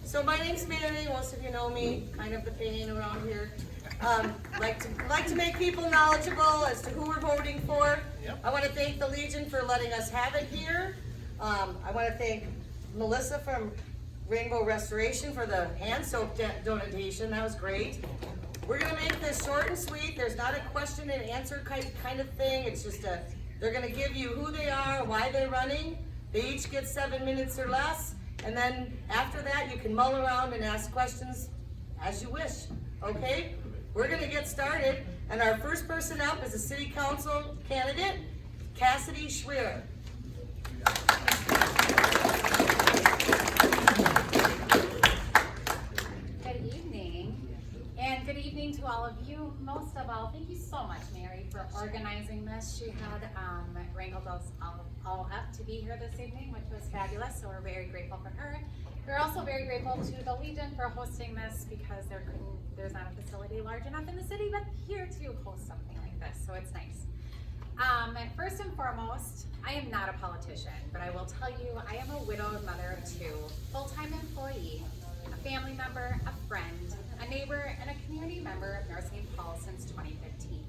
So my name's Mary, most of you know me, kind of the pain around here. Like to make people knowledgeable as to who we're voting for. Yep. I want to thank the Legion for letting us have it here. I want to thank Melissa from Rainbow Restoration for the hand soap donation, that was great. We're gonna make this short and sweet. There's not a question and answer kind of thing. It's just they're gonna give you who they are, why they're running. They each get 7 minutes or less. And then after that, you can mull around and ask questions as you wish, okay? We're gonna get started. And our first person up is a city council candidate, Cassidy Schwer. Good evening, and good evening to all of you. Most of all, thank you so much, Mary, for organizing this. She had wrangled us all up to be here this evening, which was fabulous, so we're very grateful for her. We're also very grateful to the Legion for hosting this because there's not a facility large enough in the city, but here to host something like this, so it's nice. First and foremost, I am not a politician, but I will tell you I am a widowed mother of two, full-time employee, a family member, a friend, a neighbor, and a community member of North St. Paul since 2015.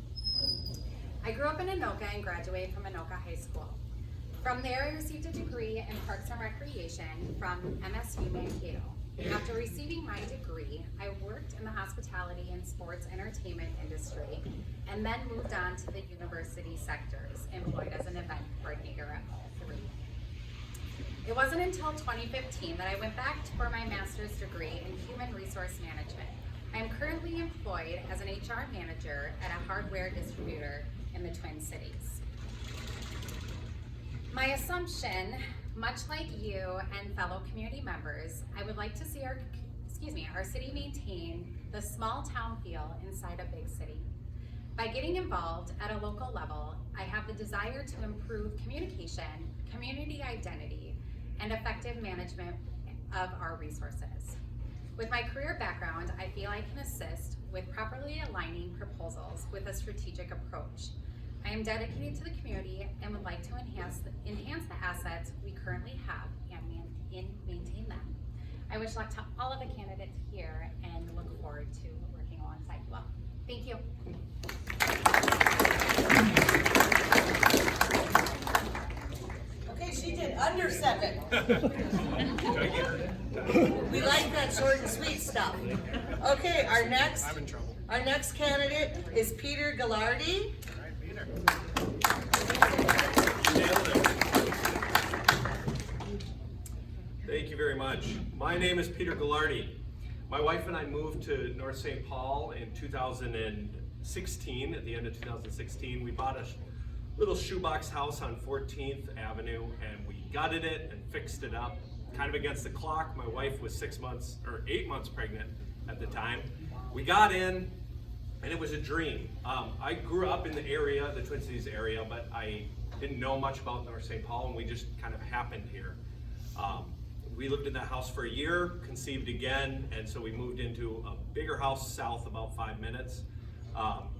I grew up in Anoka and graduated from Anoka High School. From there, I received a degree in Parks and Recreation from MSU Mankato. After receiving my degree, I worked in the hospitality and sports entertainment industry and then moved on to the university sectors, employed as an event coordinator at all three. It wasn't until 2015 that I went back for my master's degree in human resource management. I am currently employed as an HR manager at a hardware distributor in the Twin Cities. My assumption, much like you and fellow community members, I would like to see our city maintain the small town feel inside a big city. By getting involved at a local level, I have the desire to improve communication, community identity, and effective management of our resources. With my career background, I feel I can assist with properly aligning proposals with a strategic approach. I am dedicated to the community and would like to enhance the assets we currently have and maintain them. I wish luck to all of the candidates here and look forward to working alongside you all. Thank you. Okay, she did under 7. We like that short and sweet stuff. Okay, our next candidate is Peter Gallardi. Thank you very much. My name is Peter Gallardi. My wife and I moved to North St. Paul in 2016. At the end of 2016, we bought a little shoebox house on 14th Avenue and we gutted it and fixed it up. Kind of against the clock. My wife was 8 months pregnant at the time. We got in and it was a dream. I grew up in the area, the Twin Cities area, but I didn't know much about North St. Paul and we just kind of happened here. We lived in that house for a year, conceived again, and so we moved into a bigger house south about 5 minutes,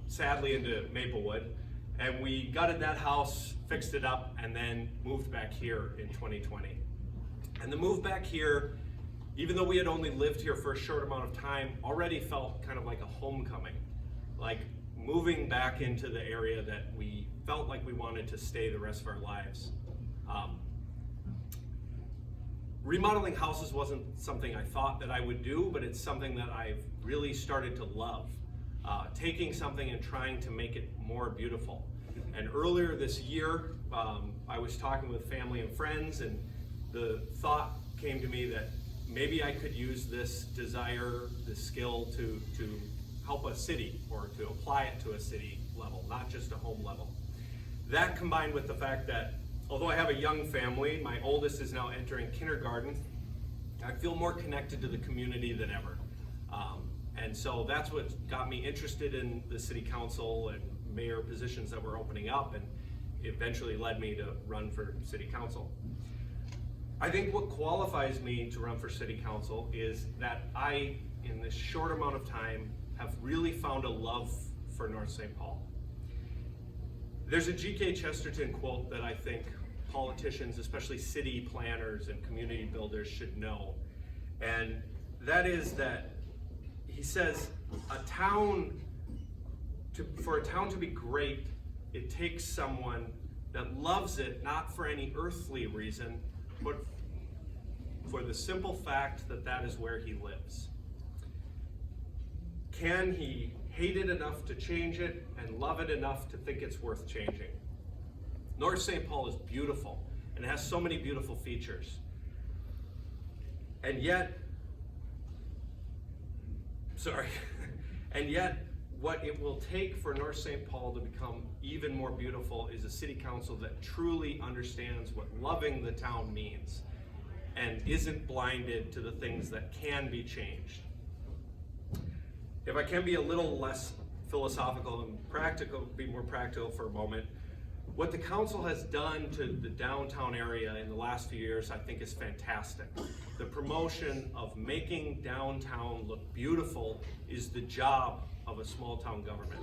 sadly into Maplewood. And we gutted that house, fixed it up, and then moved back here in 2020. And the move back here, even though we had only lived here for a short amount of time, already felt kind of like a homecoming. Like moving back into the area that we felt like we wanted to stay the rest of our lives. Remodeling houses wasn't something I thought that I would do, but it's something that I've really started to love. Taking something and trying to make it more beautiful. And earlier this year, I was talking with family and friends, and the thought came to me that maybe I could use this desire, this skill to help a city or to apply it to a city level, not just a home level. That combined with the fact that although I have a young family, my oldest is now entering kindergarten, I feel more connected to the community than ever. And so that's what got me interested in the city council and mayor positions that were opening up and eventually led me to run for city council. I think what qualifies me to run for city council is that I, in this short amount of time, have really found a love for North St. Paul. There's a G.K. Chesterton quote that I think politicians, especially city planners and community builders, should know. And that is that he says for a town to be great, it takes someone that loves it, not for any earthly reason, but for the simple fact that that is where he lives. Can he hate it enough to change it and love it enough to think it's worth changing? North St. Paul is beautiful and has so many beautiful features. And yet, what it will take for North St. Paul to become even more beautiful is a city council that truly understands what loving the town means and isn't blinded to the things that can be changed. If I can be a little less philosophical and practical, be more practical for a moment, what the council has done to the downtown area in the last few years, I think, is fantastic. The promotion of making downtown look beautiful is the job of a small town government.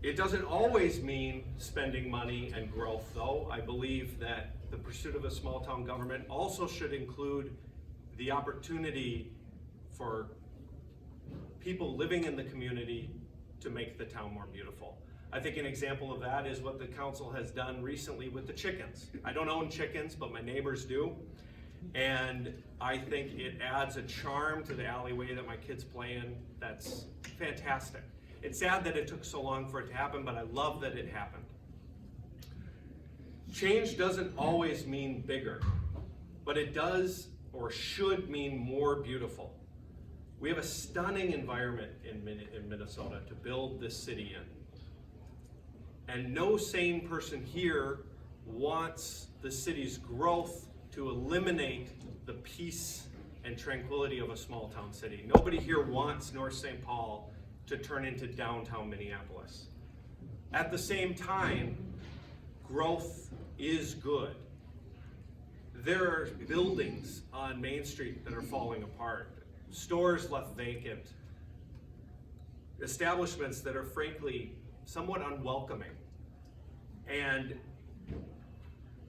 It doesn't always mean spending money and growth, though. I believe that the pursuit of a small town government also should include the opportunity for people living in the community to make the town more beautiful. I think an example of that is what the council has done recently with the chickens. I don't own chickens, but my neighbors do. And I think it adds a charm to the alleyway that my kids play in that's fantastic. It's sad that it took so long for it to happen, but I love that it happened. Change doesn't always mean bigger, but it does or should mean more beautiful. We have a stunning environment in Minnesota to build this city in. And no sane person here wants the city's growth to eliminate the peace and tranquility of a small town city. Nobody here wants North St. Paul to turn into downtown Minneapolis. At the same time, growth is good. There are buildings on Main Street that are falling apart, stores left vacant, establishments that are frankly somewhat unwelcoming. And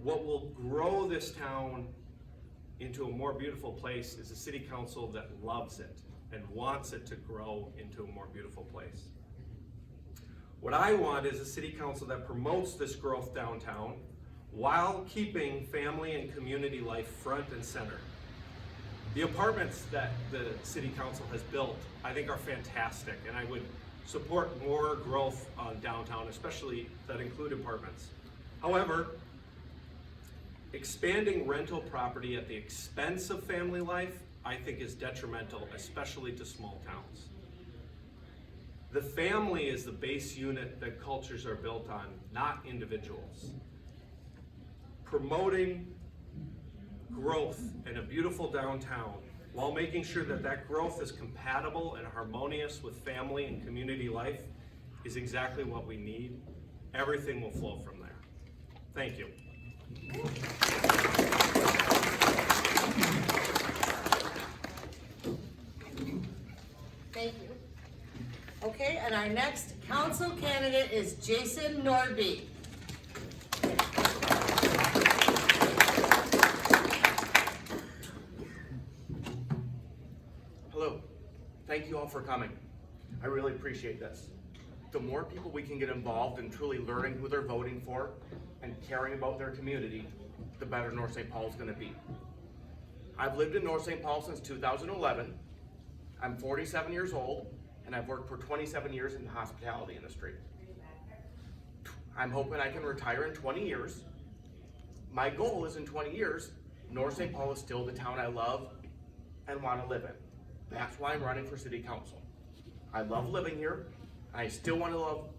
what will grow this town into a more beautiful place is a city council that loves it and wants it to grow into a more beautiful place. What I want is a city council that promotes this growth downtown while keeping family and community life front and center. The apartments that the city council has built, I think, are fantastic, and I would support more growth on downtown, especially that include apartments. However, expanding rental property at the expense of family life, I think, is detrimental, especially to small towns. The family is the base unit that cultures are built on, not individuals. Promoting growth in a beautiful downtown while making sure that that growth is compatible and harmonious with family and community life is exactly what we need. Everything will flow from there. Thank you. Thank you. Okay, and our next council candidate is Jason Norby. Hello, thank you all for coming. I really appreciate this. The more people we can get involved in truly learning who they're voting for and caring about their community, the better North St. Paul is going to be. I've lived in North St. Paul since 2011. I'm 47 years old, and I've worked for 27 years in the hospitality industry. I'm hoping I can retire in 20 years. My goal is in 20 years, North St. Paul is still the town I love and want to live in. That's why I'm running for city council. I love living here. I still want to love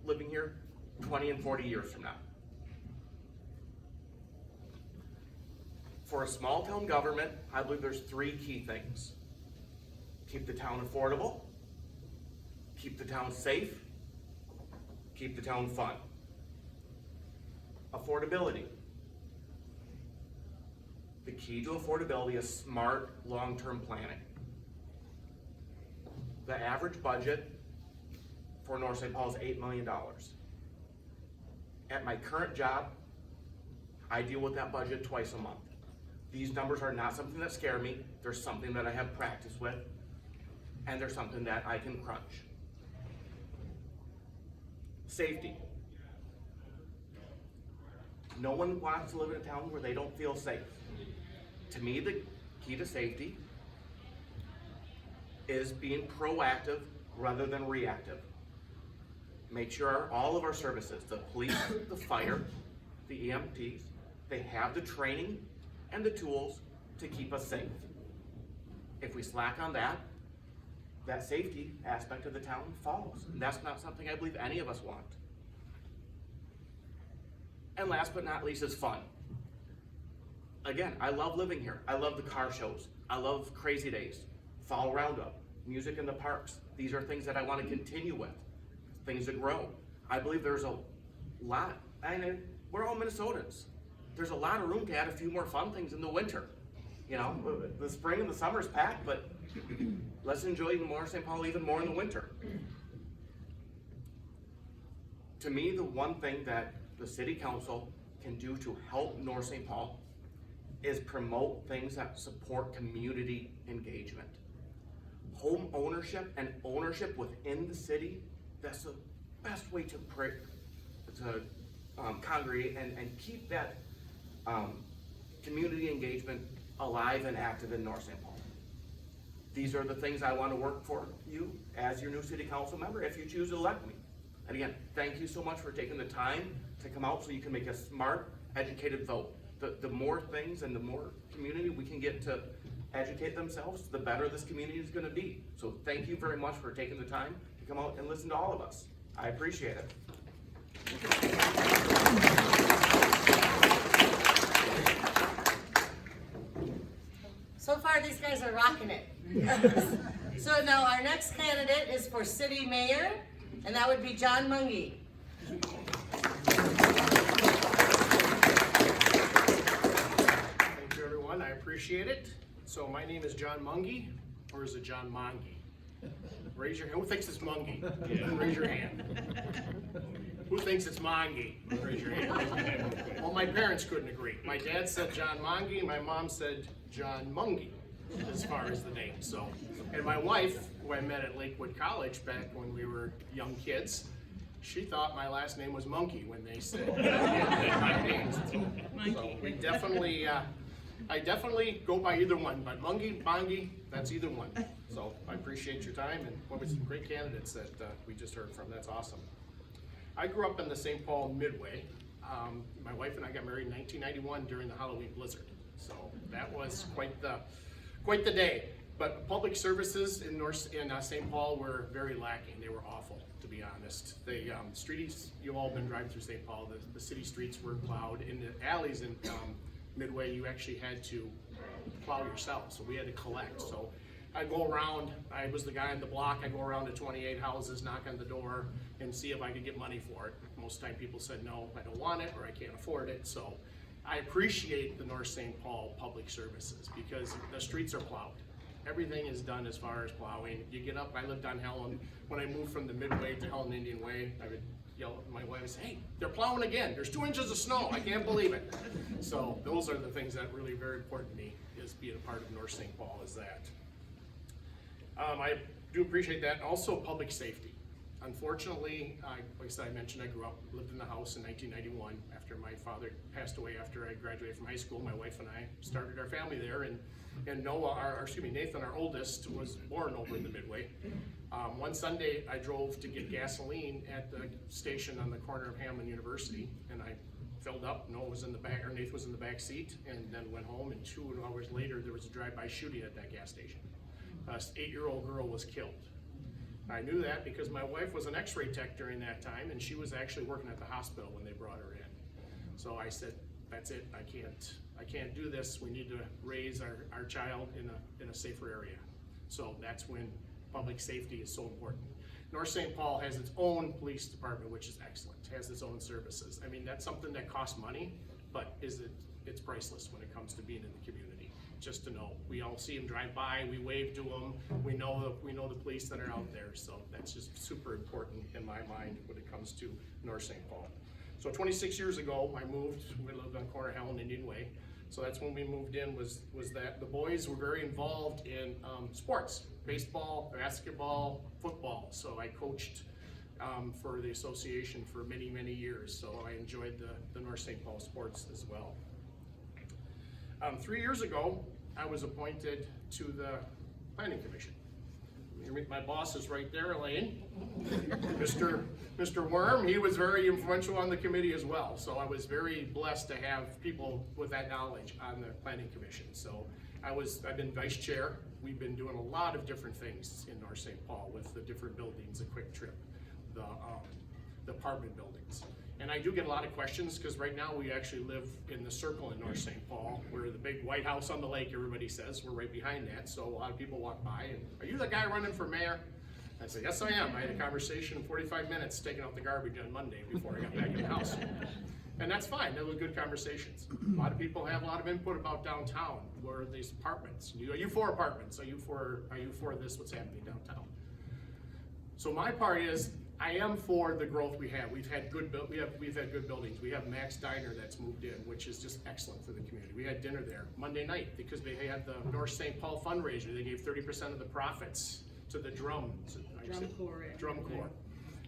living here 20 and 40 years from now. For a small town government, I believe there's three key things. Keep the town affordable, keep the town safe, keep the town fun. Affordability. The key to affordability is smart, long-term planning. The average budget for North St. Paul is $8 million. At my current job, I deal with that budget twice a month. These numbers are not something that scare me. They're something that I have practice with, and they're something that I can crunch. Safety. No one wants to live in a town where they don't feel safe. To me, the key to safety is being proactive rather than reactive. Make sure all of our services, the police, the fire, the EMTs, they have the training and the tools to keep us safe. If we slack on that, that safety aspect of the town falls. And that's not something I believe any of us want. And last but not least is fun. Again, I love living here. I love the car shows. I love crazy days, fall roundup, music in the parks. These are things that I want to continue with, things that grow. I believe there's a lot, and we're all Minnesotans. There's a lot of room to add a few more fun things in the winter. You know, the spring and the summer's packed, but let's enjoy North St. Paul even more in the winter. To me, the one thing that the city council can do to help North St. Paul is promote things that support community engagement. Home ownership and ownership within the city, that's the best way to congregate and keep that community engagement alive and active in North St. Paul. These are the things I want to work for you as your new city council member if you choose to elect me. And again, thank you so much for taking the time to come out so you can make a smart, educated vote. The more things and the more community we can get to educate themselves, the better this community is going to be. So thank you very much for taking the time to come out and listen to all of us. I appreciate it. So far, these guys are rocking it. So now our next candidate is for city mayor, and that would be John Mungy. Thank you, everyone. I appreciate it. So my name is John Mungy, or is it John Mongy? Raise your hand. Who thinks it's Mungy? Yeah. Raise your hand. Who thinks it's Mongy? Raise your hand. Well, my parents couldn't agree. My dad said John Mongy, my mom said John Mungy, as far as the name. So, and my wife, who I met at Lakewood College back when we were young kids, she thought my last name was Monkey when they said my name. So we definitely, I definitely go by either one, but Mungy, Bongy, that's either one. So I appreciate your time, and what was some great candidates that we just heard from. That's awesome. I grew up in the St. Paul Midway. My wife and I got married in 1991 during the Halloween blizzard. So that was quite the day. But public services in St. Paul were very lacking. They were awful, to be honest. The streets, you've all been driving through St. Paul, the city streets were plowed. In the alleys in Midway, you actually had to plow yourself, so we had to collect. So I'd go around, I was the guy on the block, I'd go around to 28 houses, knock on the door, and see if I could get money for it. Most of the time people said, no, I don't want it, or I can't afford it. So I appreciate the North St. Paul public services because the streets are plowed. Everything is done as far as plowing. You get up, I lived on Helen. When I moved from the Midway to Helen Indian Way, I would yell at my wife and say, hey, they're plowing again. There's 2 inches of snow. I can't believe it. So those are the things that really very important to me, is being a part of North St. Paul is that. I do appreciate that. Also public safety. Unfortunately, like I said, I mentioned I grew up, lived in the house in 1991 after my father passed away after I graduated from high school. My wife and I started our family there, and Nathan, our oldest, was born over in the Midway. One Sunday, I drove to get gasoline at the station on the corner of Hamlin University, and I filled up. Nathan was in the back seat, and then went home. And 2 hours later, there was a drive-by shooting at that gas station. An 8-year-old girl was killed. I knew that because my wife was an X-ray tech during that time, and she was actually working at the hospital when they brought her in. So I said, that's it, I can't do this. We need to raise our child in a safer area. So that's when public safety is so important. North St. Paul has its own police department, which is excellent, has its own services. I mean, that's something that costs money, but it's priceless when it comes to being in the community. Just to know, we all see them drive by, we wave to them, we know the police that are out there, so that's just super important in my mind when it comes to North St. Paul. So 26 years ago, I moved. We lived on corner Helen Indian Way. So that's when we moved in, was that the boys were very involved in sports, baseball, basketball, football. So I coached for the association for many, many years. So I enjoyed the North St. Paul sports as well. 3 years ago, I was appointed to the Planning Commission. My boss is right there, Elaine. Mr. Worm, he was very influential on the committee as well. So I was very blessed to have people with that knowledge on the Planning Commission. So I've been vice chair. We've been doing a lot of different things in North St. Paul with the different buildings, the Quick Trip, the apartment buildings. And I do get a lot of questions because right now we actually live in the circle in North St. Paul. We're the big White House on the lake, everybody says. We're right behind that. So a lot of people walk by and, are you the guy running for mayor? I said, yes, I am. I had a conversation in 45 minutes taking out the garbage on Monday before I got back in the house. And that's fine. They were good conversations. A lot of people have a lot of input about downtown. Where are these apartments? Are you for apartments? Are you for this, what's happening downtown? So my part is, I am for the growth we have. We've had good buildings. We have Max Diner that's moved in, which is just excellent for the community. We had dinner there Monday night because they had the North St. Paul fundraiser. They gave 30% of the profits to the drum corps.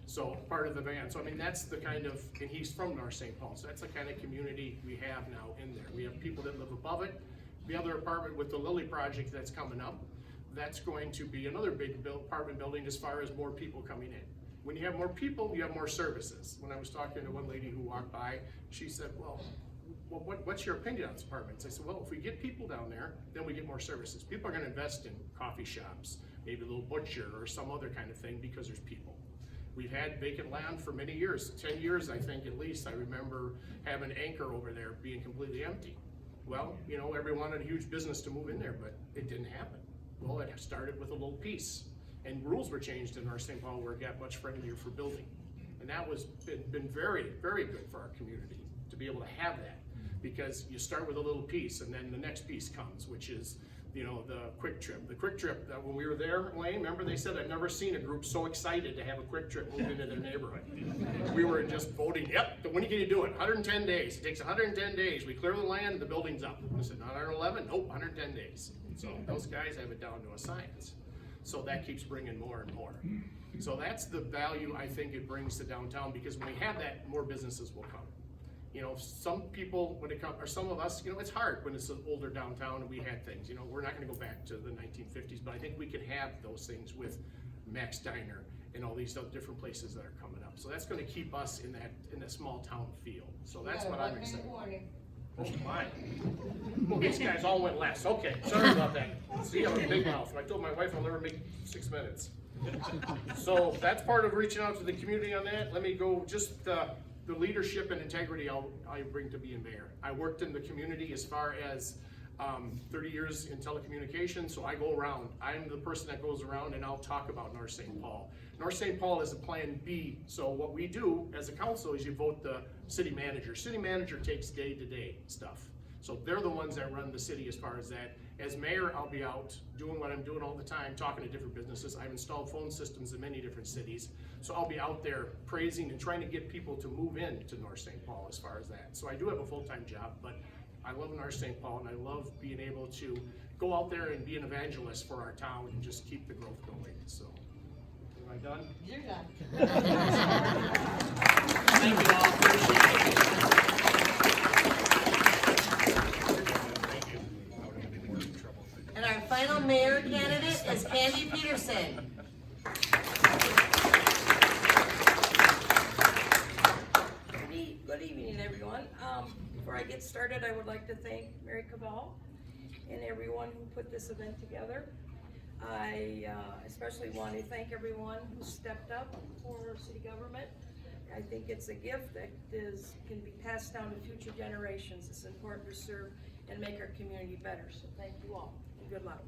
So part of the band. So I mean, that's the kind of, and he's from North St. Paul. So that's the kind of community we have now in there. We have people that live above it. The other apartment with the Lily project that's coming up, that's going to be another big apartment building as far as more people coming in. When you have more people, you have more services. When I was talking to one lady who walked by, she said, well, what's your opinion on this apartment? I said, well, if we get people down there, then we get more services. People are gonna invest in coffee shops, maybe a little butcher or some other kind of thing because there's people. We've had vacant land for many years, 10 years I think at least. I remember having Anchor over there being completely empty. Well, you know, everyone wanted a huge business to move in there, but it didn't happen. Well, it started with a little piece. And rules were changed in North St. Paul where it got much friendlier for building. And that was been very, very good for our community to be able to have that. Because you start with a little piece and then the next piece comes, which is, you know, the Quick Trip. The Quick Trip, when we were there, Elaine, remember they said, I've never seen a group so excited to have a Quick Trip move into their neighborhood. We were just voting, yep, when can you do it? 110 days. It takes 110 days. We clear the land and the building's up. I said, not 111? Nope, 110 days. So those guys have it down to a science. So that keeps bringing more and more. So that's the value I think it brings to downtown, because when we have that, more businesses will come. You know, some people, when it comes, or some of us, you know, it's hard when it's an older downtown and we had things. You know, we're not gonna go back to the 1950s, but I think we can have those things with Max Diner and all these other different places that are coming up. So that's gonna keep us in that small town feel. So that's what I'm excited about. Oh my. Well, these guys all went last. Okay, sorry about that. See, I have a big mouth. I told my wife I'll never make 6 minutes. So that's part of reaching out to the community on that. Let me go just the leadership and integrity I bring to being mayor. I worked in the community as far as 30 years in telecommunications, so I go around. I'm the person that goes around and I'll talk about North St. Paul. North St. Paul is a Plan B, so what we do as a council is you vote the city manager. City manager takes day-to-day stuff. So they're the ones that run the city as far as that. As mayor, I'll be out doing what I'm doing all the time, talking to different businesses. I've installed phone systems in many different cities. So I'll be out there praising and trying to get people to move in to North St. Paul as far as that. So I do have a full-time job, but I love North St. Paul and I love being able to go out there and be an evangelist for our town and just keep the growth going. So, am I done? You're done. Thank you all, appreciate it. Thank you. And our final mayor candidate is Candy Peterson. Good evening, everyone. Before I get started, I would like to thank Mary Cabal and everyone who put this event together. I especially want to thank everyone who stepped up for city government. I think it's a gift that can be passed down to future generations. It's important to serve and make our community better. So thank you all and good luck.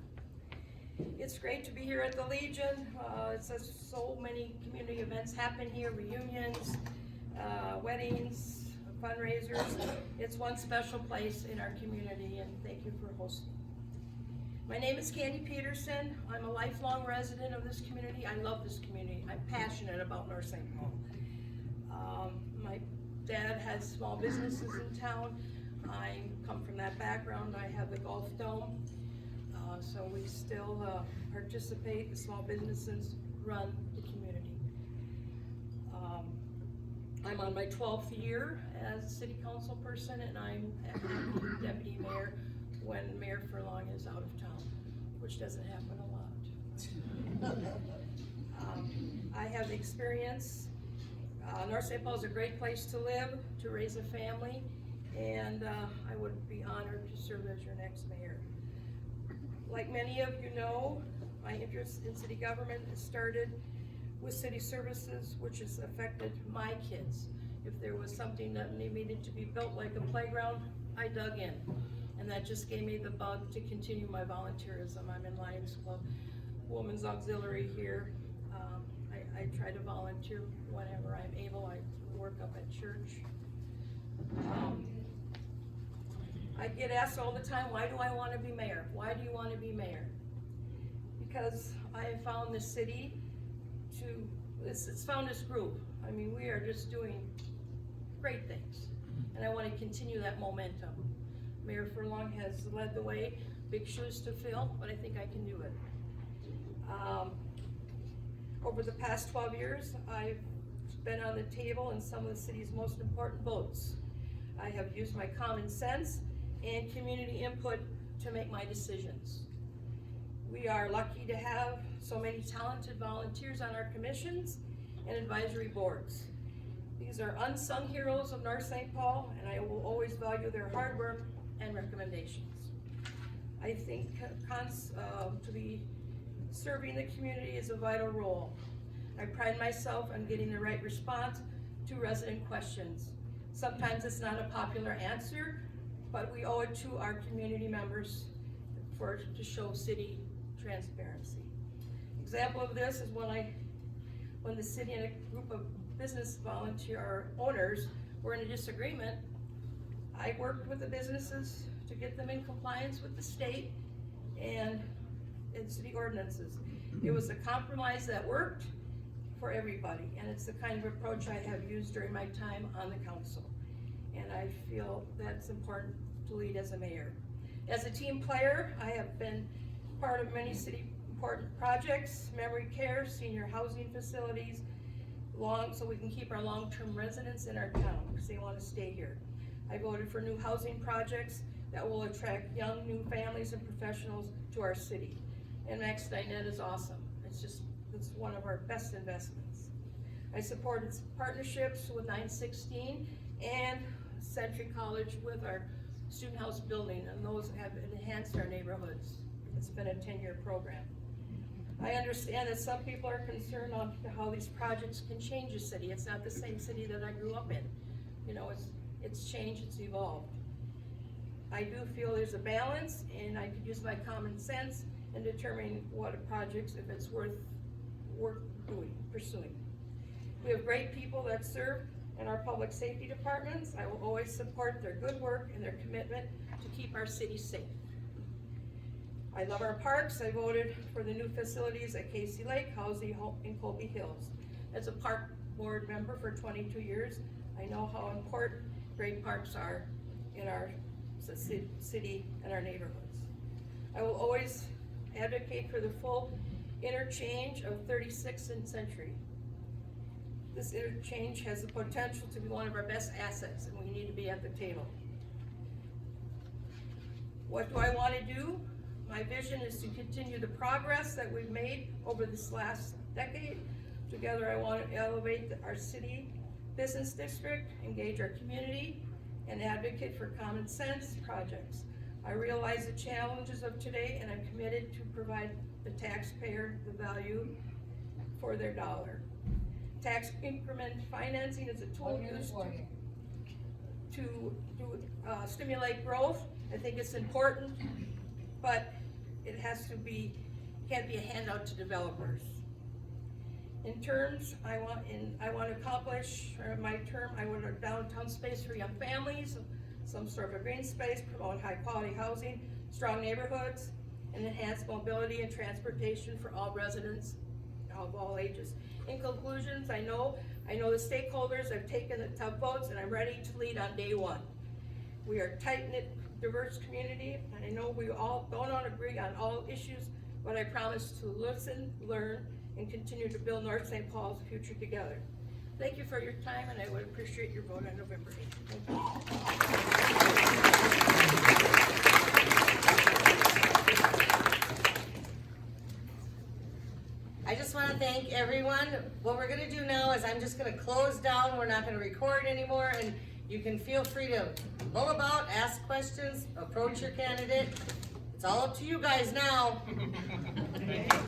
It's great to be here at the Legion. It says so many community events happen here, reunions, weddings, fundraisers. It's one special place in our community, and thank you for hosting. My name is Candy Peterson. I'm a lifelong resident of this community. I love this community. I'm passionate about North St. Paul. My dad has small businesses in town. I come from that background. I have the Golf Dome, so we still participate. The small businesses run the community. I'm on my 12th year as a city council person, and I'm acting deputy mayor when Mayor Furlong is out of town, which doesn't happen a lot. I have the experience. North St. Paul is a great place to live, to raise a family, and I would be honored to serve as your next mayor. Like many of you know, my interest in city government has started with city services, which has affected my kids. If there was something that needed to be built, like a playground, I dug in. And that just gave me the bug to continue my volunteerism. I'm in Lions Club, Women's Auxiliary here. I try to volunteer whenever I'm able. I work up at church. I get asked all the time, why do I want to be mayor? Why do you want to be mayor? Because I have found the city it's found this group. I mean, we are just doing great things. And I want to continue that momentum. Mayor Furlong has led the way, big shoes to fill, but I think I can do it. Over the past 12 years, I've been on the table in some of the city's most important votes. I have used my common sense and community input to make my decisions. We are lucky to have so many talented volunteers on our commissions and advisory boards. These are unsung heroes of North St. Paul, and I will always value their hard work and recommendations. I think to be serving the community is a vital role. I pride myself on getting the right response to resident questions. Sometimes it's not a popular answer, but we owe it to our community members to show city transparency. Example of this is when the city and a group of business volunteer owners were in a disagreement, I worked with the businesses to get them in compliance with the state and city ordinances. It was a compromise that worked for everybody, and it's the kind of approach I have used during my time on the council. And I feel that's important to lead as a mayor. As a team player, I have been part of many city important projects, memory care, senior housing facilities, so we can keep our long-term residents in our town because they want to stay here. I voted for new housing projects that will attract young new families and professionals to our city. And Max Steinett is awesome. It's one of our best investments. I supported partnerships with 916 and Century College with our student house building, and those have enhanced our neighborhoods. It's been a 10-year program. I understand that some people are concerned on how these projects can change the city. It's not the same city that I grew up in. You know, it's changed, it's evolved. I do feel there's a balance, and I could use my common sense in determining what a project, if it's worth pursuing. We have great people that serve in our public safety departments. I will always support their good work and their commitment to keep our city safe. I love our parks. I voted for the new facilities at Casey Lake, Housie, and Colby Hills. As a park board member for 22 years, I know how important great parks are in our city and our neighborhoods. I will always advocate for the full interchange of 36th and Century. This interchange has the potential to be one of our best assets, and we need to be at the table. What do I want to do? My vision is to continue the progress that we've made over this last decade. Together, I want to elevate our city business district, engage our community, and advocate for common sense projects. I realize the challenges of today, and I'm committed to provide the taxpayer the value for their dollar. Tax increment financing is a tool used to stimulate growth. I think it's important, but it can't be a handout to developers. In terms, I want to accomplish my term, I want a downtown space for young families, some sort of a green space, promote high quality housing, strong neighborhoods, and enhance mobility and transportation for all residents of all ages. In conclusions, I know the stakeholders have taken the tough votes, and I'm ready to lead on day one. We are a tight-knit, diverse community, and I know we all don't agree on all issues, but I promise to listen, learn, and continue to build North St. Paul's future together. Thank you for your time, and I would appreciate your vote on November 8th. Thank you. I just want to thank everyone. What we're going to do now is I'm just going to close down. We're not going to record anymore, and you can feel free to mull about, ask questions, approach your candidate. It's all up to you guys now.